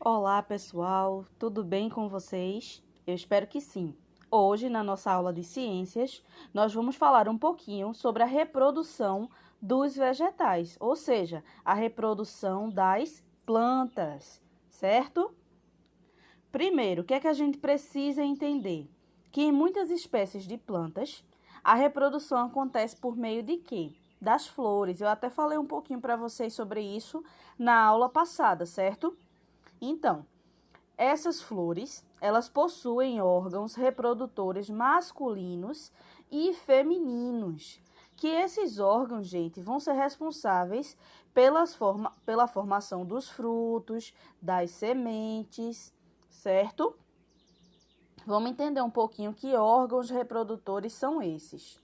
Olá, pessoal, tudo bem com vocês? Eu espero que sim. Hoje, na nossa aula de ciências, nós vamos falar um pouquinho sobre a reprodução dos vegetais, ou seja, a reprodução das plantas, certo? Primeiro, o que é que a gente precisa entender? Que em muitas espécies de plantas, a reprodução acontece por meio de quê? Das flores. Eu até falei um pouquinho para vocês sobre isso na aula passada, certo? Então, essas flores, elas possuem órgãos reprodutores masculinos e femininos, que esses órgãos, gente, vão ser responsáveis pela formação dos frutos, das sementes, certo? Vamos entender um pouquinho que órgãos reprodutores são esses.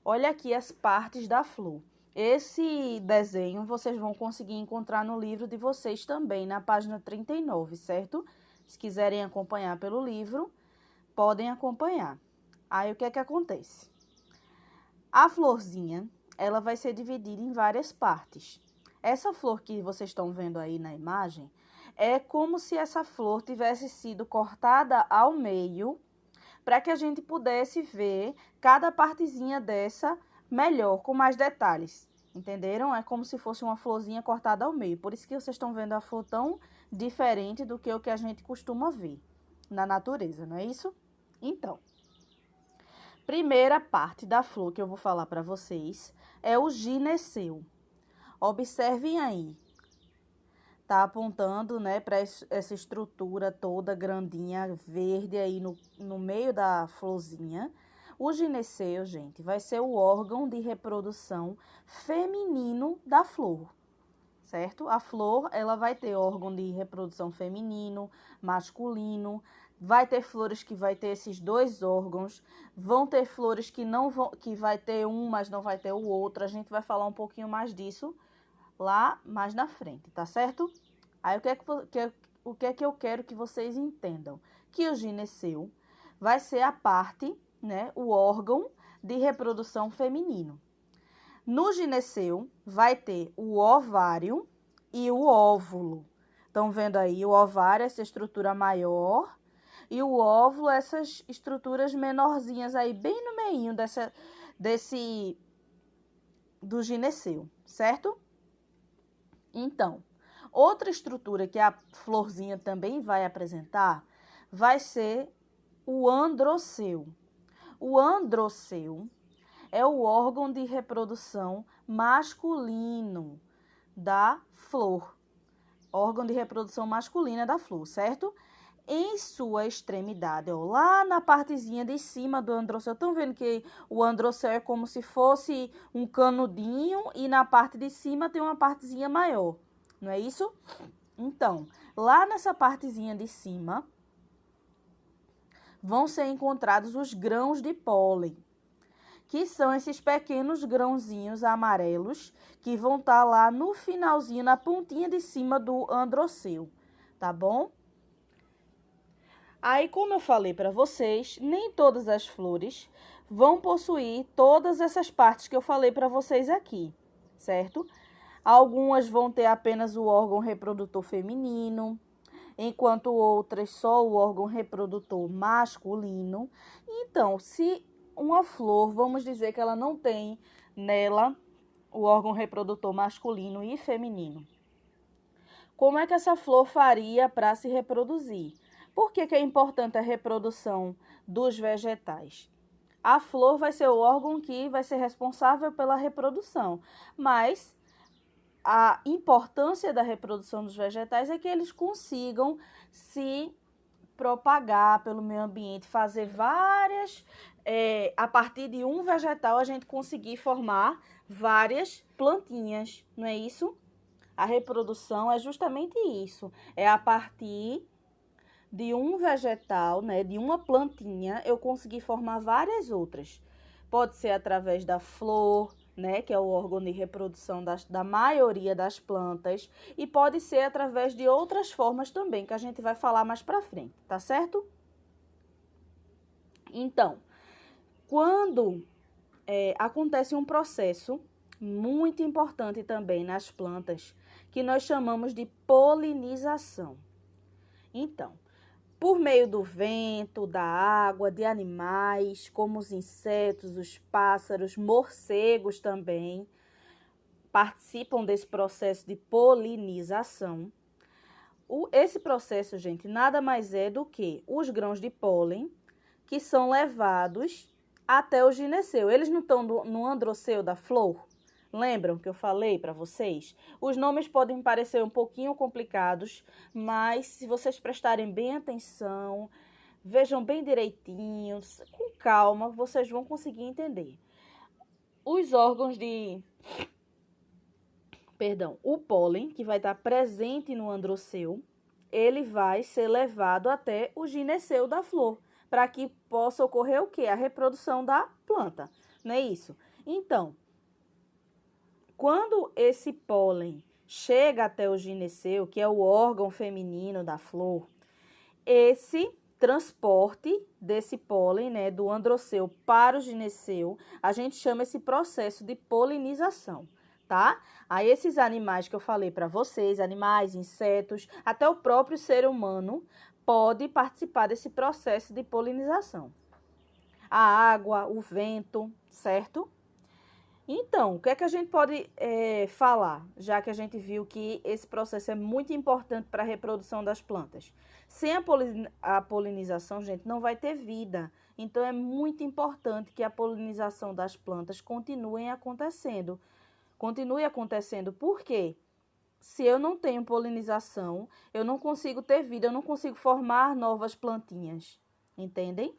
Olha aqui as partes da flor. Esse desenho vocês vão conseguir encontrar no livro de vocês também, na página 39, certo? Se quiserem acompanhar pelo livro, podem acompanhar. Aí, o que é que acontece? A florzinha, ela vai ser dividida em várias partes. Essa flor que vocês estão vendo aí na imagem, é como se essa flor tivesse sido cortada ao meio, para que a gente pudesse ver cada partezinha dessa melhor, com mais detalhes. Entenderam? É como se fosse uma florzinha cortada ao meio. Por isso que vocês estão vendo a flor tão diferente do que o que a gente costuma ver na natureza, não é isso? Então, primeira parte da flor que eu vou falar para vocês é o gineceu. Observem aí. Tá apontando, né, para essa estrutura toda grandinha, verde aí no meio da florzinha. O gineceu, gente, vai ser o órgão de reprodução feminino da flor, certo? A flor, ela vai ter órgão de reprodução feminino, masculino. Vai ter flores que vai ter esses dois órgãos. Vão ter flores que não vão, que vai ter um, mas não vai ter o outro. A gente vai falar um pouquinho mais disso lá mais na frente, tá certo? Aí, o que é que eu quero que vocês entendam? Que o gineceu vai ser a parte, né, o órgão de reprodução feminino. No gineceu vai ter o ovário e o óvulo. Estão vendo aí o ovário, essa estrutura maior, e o óvulo, essas estruturas menorzinhas aí, bem no meinho do gineceu, certo? Então, outra estrutura que a florzinha também vai apresentar vai ser o androceu. O androceu é o órgão de reprodução masculino da flor. Órgão de reprodução masculina da flor, certo? Em sua extremidade, ó, lá na partezinha de cima do androceu. Estão vendo que o androceu é como se fosse um canudinho e na parte de cima tem uma partezinha maior, não é isso? Então, lá nessa partezinha de cima vão ser encontrados os grãos de pólen, que são esses pequenos grãozinhos amarelos que vão estar lá no finalzinho, na pontinha de cima do androceu, tá bom? Aí, como eu falei para vocês, nem todas as flores vão possuir todas essas partes que eu falei para vocês aqui, certo? Algumas vão ter apenas o órgão reprodutor feminino, enquanto outras só o órgão reprodutor masculino. Então, se uma flor, vamos dizer que ela não tem nela o órgão reprodutor masculino e feminino, como é que essa flor faria para se reproduzir? Por que é importante a reprodução dos vegetais? A flor vai ser o órgão que vai ser responsável pela reprodução, mas a importância da reprodução dos vegetais é que eles consigam se propagar pelo meio ambiente, fazer várias, a partir de um vegetal a gente conseguir formar várias plantinhas, não é isso? A reprodução é justamente isso, é a partir de um vegetal, né, de uma plantinha, eu conseguir formar várias outras. Pode ser através da flor, né, que é o órgão de reprodução da maioria das plantas, e pode ser através de outras formas também, que a gente vai falar mais pra frente, tá certo? Então, quando acontece um processo muito importante também nas plantas, que nós chamamos de polinização. Então, por meio do vento, da água, de animais, como os insetos, os pássaros, morcegos também participam desse processo de polinização. Esse processo, gente, nada mais é do que os grãos de pólen que são levados até o gineceu. Eles não estão no androceu da flor? Lembram que eu falei para vocês? Os nomes podem parecer um pouquinho complicados, mas se vocês prestarem bem atenção, vejam bem direitinho, com calma, vocês vão conseguir entender. Os órgãos de... Perdão, o pólen, que vai estar presente no androceu, ele vai ser levado até o gineceu da flor, para que possa ocorrer o quê? A reprodução da planta, não é isso? Então, quando esse pólen chega até o gineceu, que é o órgão feminino da flor, esse transporte desse pólen, né, do androceu para o gineceu, a gente chama esse processo de polinização, tá? Aí esses animais que eu falei para vocês, animais, insetos, até o próprio ser humano pode participar desse processo de polinização. A água, o vento, certo? Então, o que é que a gente pode falar, já que a gente viu que esse processo é muito importante para a reprodução das plantas? Sem a polinização, gente, não vai ter vida. Então, é muito importante que a polinização das plantas continue acontecendo. Por quê? Se eu não tenho polinização, eu não consigo ter vida, eu não consigo formar novas plantinhas. Entendem?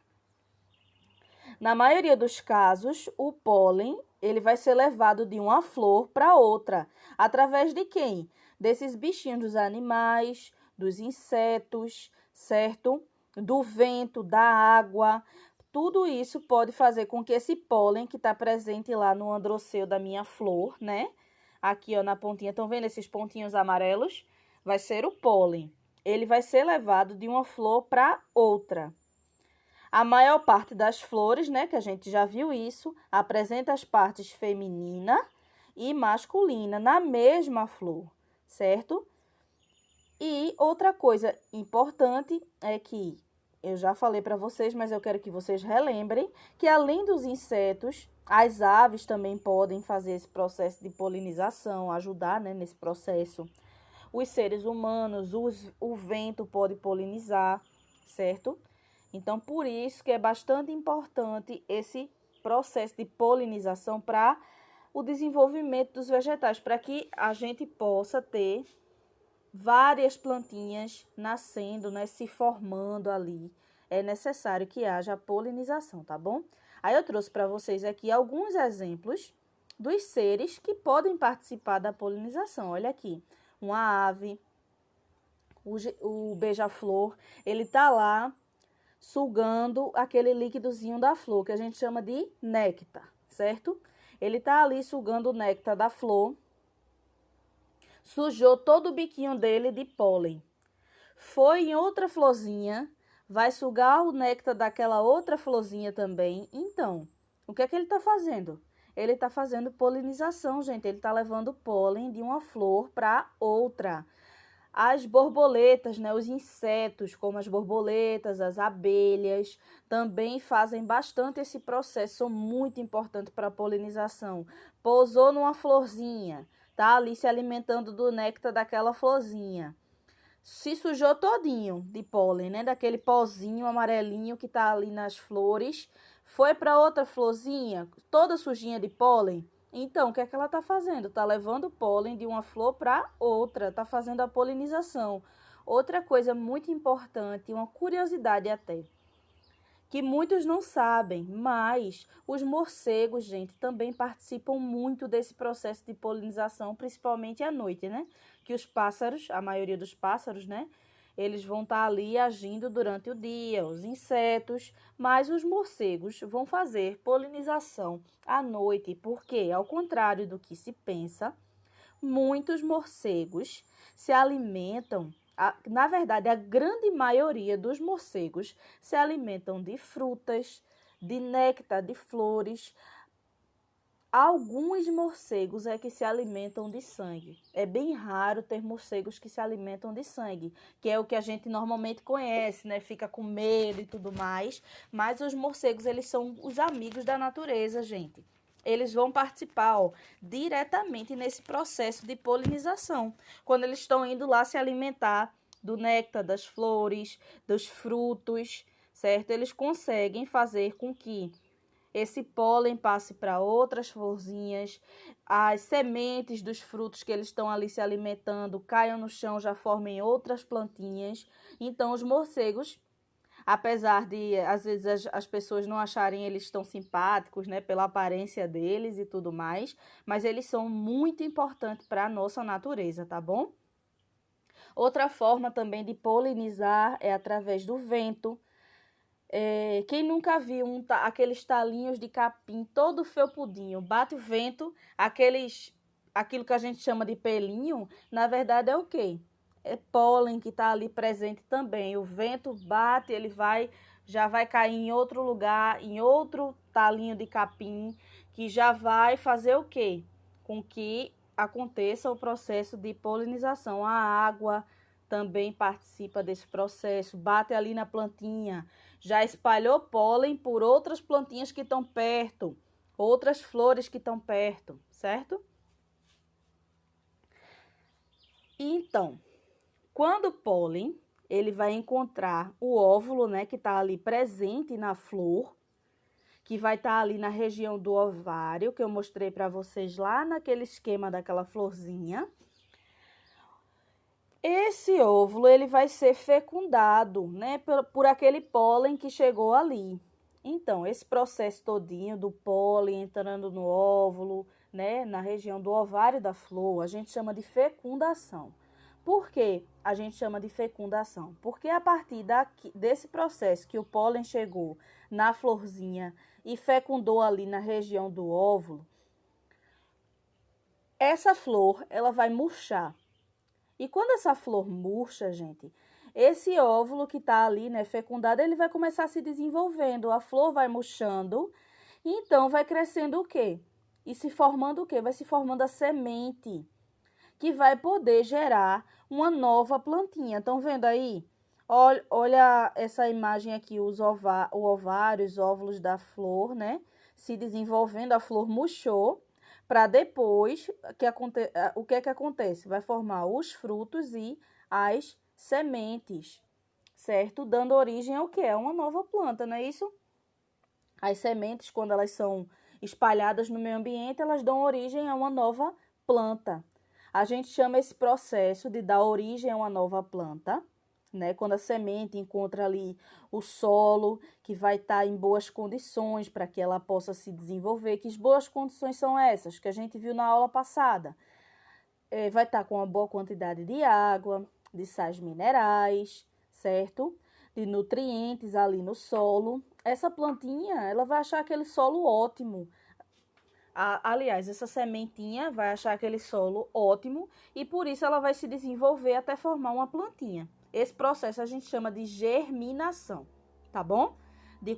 Na maioria dos casos, o pólen ele vai ser levado de uma flor para outra. Através de quem? Desses bichinhos dos animais, dos insetos, certo? Do vento, da água. Tudo isso pode fazer com que esse pólen que está presente lá no androceu da minha flor, né? Aqui, ó, na pontinha, estão vendo esses pontinhos amarelos? Vai ser o pólen. Ele vai ser levado de uma flor para outra. A maior parte das flores, né, que a gente já viu isso, apresenta as partes feminina e masculina na mesma flor, certo? E outra coisa importante é que eu já falei para vocês, mas eu quero que vocês relembrem que além dos insetos, as aves também podem fazer esse processo de polinização, ajudar, né, nesse processo. Os seres humanos, o vento pode polinizar, certo? Então, por isso que é bastante importante esse processo de polinização para o desenvolvimento dos vegetais, para que a gente possa ter várias plantinhas nascendo, né, se formando ali. É necessário que haja a polinização, tá bom? Aí eu trouxe para vocês aqui alguns exemplos dos seres que podem participar da polinização. Olha aqui, uma ave, o beija-flor, ele tá lá sugando aquele líquidozinho da flor, que a gente chama de néctar, certo? Ele tá ali sugando o néctar da flor, sujou todo o biquinho dele de pólen. Foi em outra florzinha, vai sugar o néctar daquela outra florzinha também. Então, o que é que ele tá fazendo? Ele tá fazendo polinização, gente. Ele tá levando pólen de uma flor para outra. As borboletas, né, os insetos, como as borboletas, as abelhas, também fazem bastante esse processo, muito importante para a polinização. Pousou numa florzinha, tá ali se alimentando do néctar daquela florzinha. Se sujou todinho de pólen, né, daquele pozinho amarelinho que tá ali nas flores. Foi para outra florzinha, toda sujinha de pólen. Então, o que é que ela está fazendo? Está levando pólen de uma flor para outra, está fazendo a polinização. Outra coisa muito importante, uma curiosidade até, que muitos não sabem, mas os morcegos, gente, também participam muito desse processo de polinização, principalmente à noite, né? Que os pássaros, a maioria dos pássaros, né? Eles vão estar ali agindo durante o dia, os insetos, mas os morcegos vão fazer polinização à noite, porque, ao contrário do que se pensa, muitos morcegos se alimentam, na verdade, a grande maioria dos morcegos se alimentam de frutas, de néctar, de flores. Alguns morcegos é que se alimentam de sangue. É bem raro ter morcegos que se alimentam de sangue, que é o que a gente normalmente conhece, né? Fica com medo e tudo mais. Mas os morcegos, eles são os amigos da natureza, gente. Eles vão participar, ó, diretamente nesse processo de polinização, quando eles estão indo lá se alimentar do néctar, das flores, dos frutos, certo? Eles conseguem fazer com que esse pólen passe para outras florzinhas, as sementes dos frutos que eles estão ali se alimentando caiam no chão, já formem outras plantinhas. Então, os morcegos, apesar de às vezes as pessoas não acharem eles tão simpáticos, né, pela aparência deles e tudo mais, mas eles são muito importantes para a nossa natureza, tá bom? Outra forma também de polinizar é através do vento. Quem nunca viu aqueles talinhos de capim todo felpudinho, bate o vento, aquilo que a gente chama de pelinho, na verdade é o quê? É pólen que está ali presente também. O vento bate, já vai cair em outro lugar, em outro talinho de capim, que já vai fazer o quê? Com que aconteça o processo de polinização. A água também participa desse processo, bate ali na plantinha, já espalhou pólen por outras plantinhas que estão perto, outras flores que estão perto, certo? Então, quando o pólen, ele vai encontrar o óvulo, né, que está ali presente na flor, que vai estar ali na região do ovário, que eu mostrei para vocês lá naquele esquema daquela florzinha. Esse óvulo, ele vai ser fecundado, né, por aquele pólen que chegou ali. Então, esse processo todinho do pólen entrando no óvulo, né, na região do ovário da flor, a gente chama de fecundação. Por que a gente chama de fecundação? Porque a partir desse processo que o pólen chegou na florzinha e fecundou ali na região do óvulo, essa flor, ela vai murchar. E quando essa flor murcha, gente, esse óvulo que está ali, né, fecundado, ele vai começar a se desenvolvendo. A flor vai murchando, e então vai crescendo o quê? E se formando o quê? Vai se formando a semente, que vai poder gerar uma nova plantinha. Estão vendo aí? Olha essa imagem aqui, o ovário, os óvulos da flor, né? Se desenvolvendo, a flor murchou. Para depois, o que é que acontece? Vai formar os frutos e as sementes, certo? Dando origem ao que? É uma nova planta, não é isso? As sementes, quando elas são espalhadas no meio ambiente, elas dão origem a uma nova planta. A gente chama esse processo de dar origem a uma nova planta, né? Quando a semente encontra ali o solo, que vai estar em boas condições para que ela possa se desenvolver. Que boas condições são essas que a gente viu na aula passada? Vai estar com uma boa quantidade de água, de sais minerais, certo? De nutrientes ali no solo. Essa plantinha, ela vai achar aquele solo ótimo. Aliás, essa sementinha vai achar aquele solo ótimo e por isso ela vai se desenvolver até formar uma plantinha. Esse processo a gente chama de germinação, tá bom? De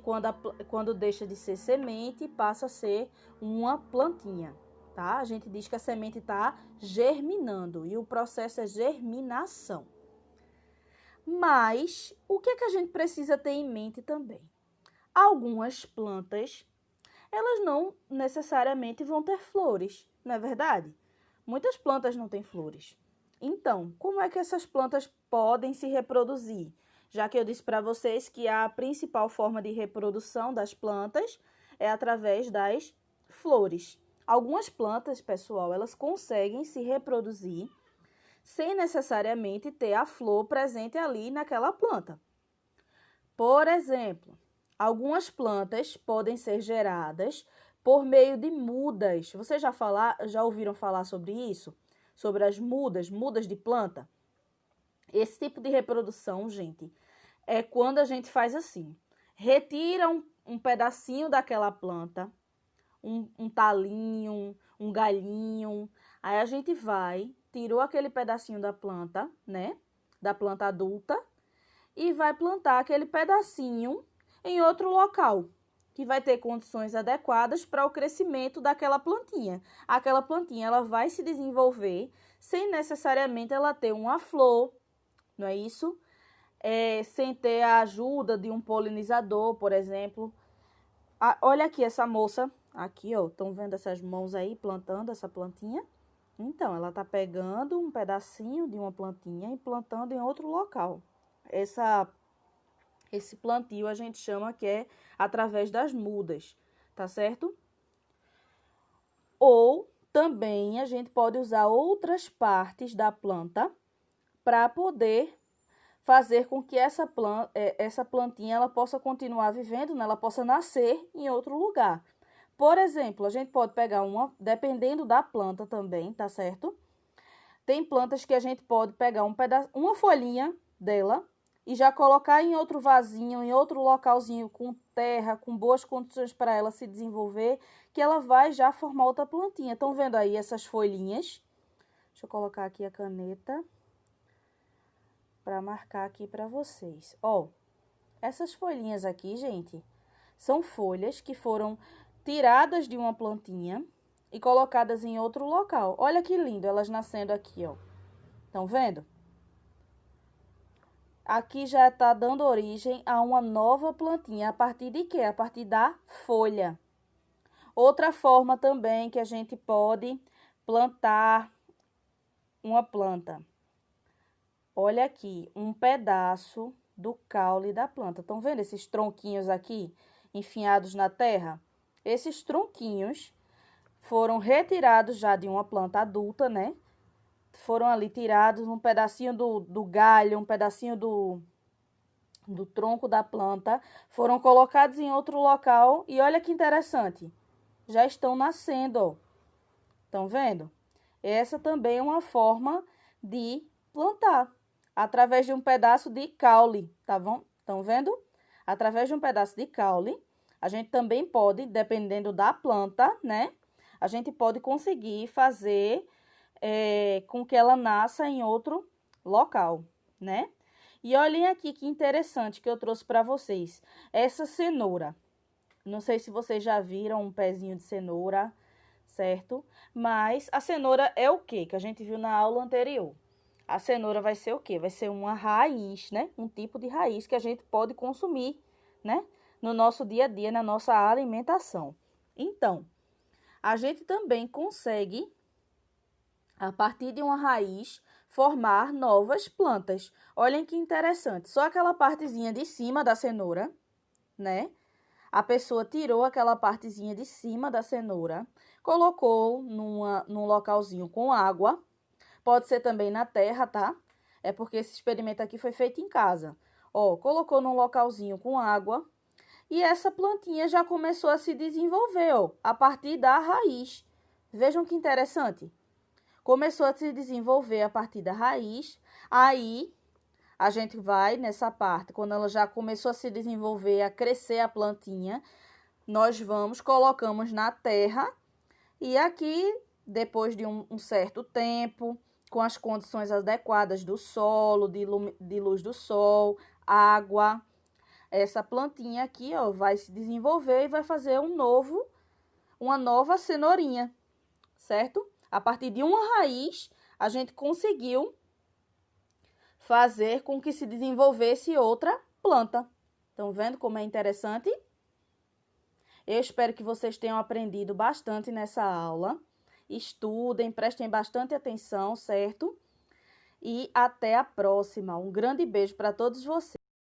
quando deixa de ser semente e passa a ser uma plantinha, tá? A gente diz que a semente está germinando e o processo é germinação. Mas o que é que a gente precisa ter em mente também? Algumas plantas, elas não necessariamente vão ter flores, não é verdade? Muitas plantas não têm flores. Então, como é que essas plantas podem se reproduzir? Já que eu disse para vocês que a principal forma de reprodução das plantas é através das flores. Algumas plantas, pessoal, elas conseguem se reproduzir sem necessariamente ter a flor presente ali naquela planta. Por exemplo, algumas plantas podem ser geradas por meio de mudas. Vocês já ouviram falar sobre isso? Sobre as mudas de planta? Esse tipo de reprodução, gente, é quando a gente faz assim. Retira um pedacinho daquela planta, um talinho, um galhinho. Aí a gente tirou aquele pedacinho da planta, né? Da planta adulta, e vai plantar aquele pedacinho em outro local, que vai ter condições adequadas para o crescimento daquela plantinha. Aquela plantinha ela vai se desenvolver sem necessariamente ela ter uma flor, não é isso? Sem ter a ajuda de um polinizador, por exemplo. Olha aqui essa moça, aqui ó, estão vendo essas mãos aí plantando essa plantinha? Então, ela tá pegando um pedacinho de uma plantinha e plantando em outro local. Esse plantio a gente chama que é através das mudas, tá certo? Ou também a gente pode usar outras partes da planta para poder fazer com que essa plantinha ela possa continuar vivendo, né? Ela possa nascer em outro lugar. Por exemplo, a gente pode pegar dependendo da planta também, tá certo? Tem plantas que a gente pode pegar uma folhinha dela e já colocar em outro vasinho, em outro localzinho com terra, com boas condições para ela se desenvolver, que ela vai já formar outra plantinha. Estão vendo aí essas folhinhas? Deixa eu colocar aqui a caneta para marcar aqui para vocês. Ó, essas folhinhas aqui, gente, são folhas que foram tiradas de uma plantinha e colocadas em outro local. Olha que lindo elas nascendo aqui, ó. Estão vendo? Aqui já está dando origem a uma nova plantinha. A partir de quê? A partir da folha. Outra forma também que a gente pode plantar uma planta. Olha aqui, um pedaço do caule da planta. Estão vendo esses tronquinhos aqui enfiados na terra? Esses tronquinhos foram retirados já de uma planta adulta, né? Foram ali tirados um pedacinho do galho, um pedacinho do tronco da planta, foram colocados em outro local e olha que interessante, já estão nascendo, ó. Estão vendo? Essa também é uma forma de plantar, através de um pedaço de caule, tá bom? Estão vendo? Através de um pedaço de caule, a gente também pode, dependendo da planta, né? A gente pode conseguir fazer com que ela nasça em outro local, né? E olhem aqui que interessante que eu trouxe para vocês. Essa cenoura. Não sei se vocês já viram um pezinho de cenoura, certo? Mas a cenoura é o quê? Que a gente viu na aula anterior. A cenoura vai ser o quê? Vai ser uma raiz, né? Um tipo de raiz que a gente pode consumir, né? No nosso dia a dia, na nossa alimentação. Então, a gente também consegue, a partir de uma raiz, formar novas plantas. Olhem que interessante. Só aquela partezinha de cima da cenoura, né? A pessoa tirou aquela partezinha de cima da cenoura, colocou num localzinho com água. Pode ser também na terra, tá? É porque esse experimento aqui foi feito em casa. Ó, colocou num localzinho com água. E essa plantinha já começou a se desenvolver, ó, a partir da raiz. Vejam que interessante. Começou a se desenvolver a partir da raiz. Aí, a gente vai nessa parte, quando ela já começou a se desenvolver, a crescer a plantinha, nós colocamos na terra. E aqui, depois de um certo tempo, com as condições adequadas do solo, de luz do sol, água, essa plantinha aqui, ó, vai se desenvolver e vai fazer uma nova cenourinha, certo? A partir de uma raiz, a gente conseguiu fazer com que se desenvolvesse outra planta. Estão vendo como é interessante? Eu espero que vocês tenham aprendido bastante nessa aula. Estudem, prestem bastante atenção, certo? E até a próxima. Um grande beijo para todos vocês.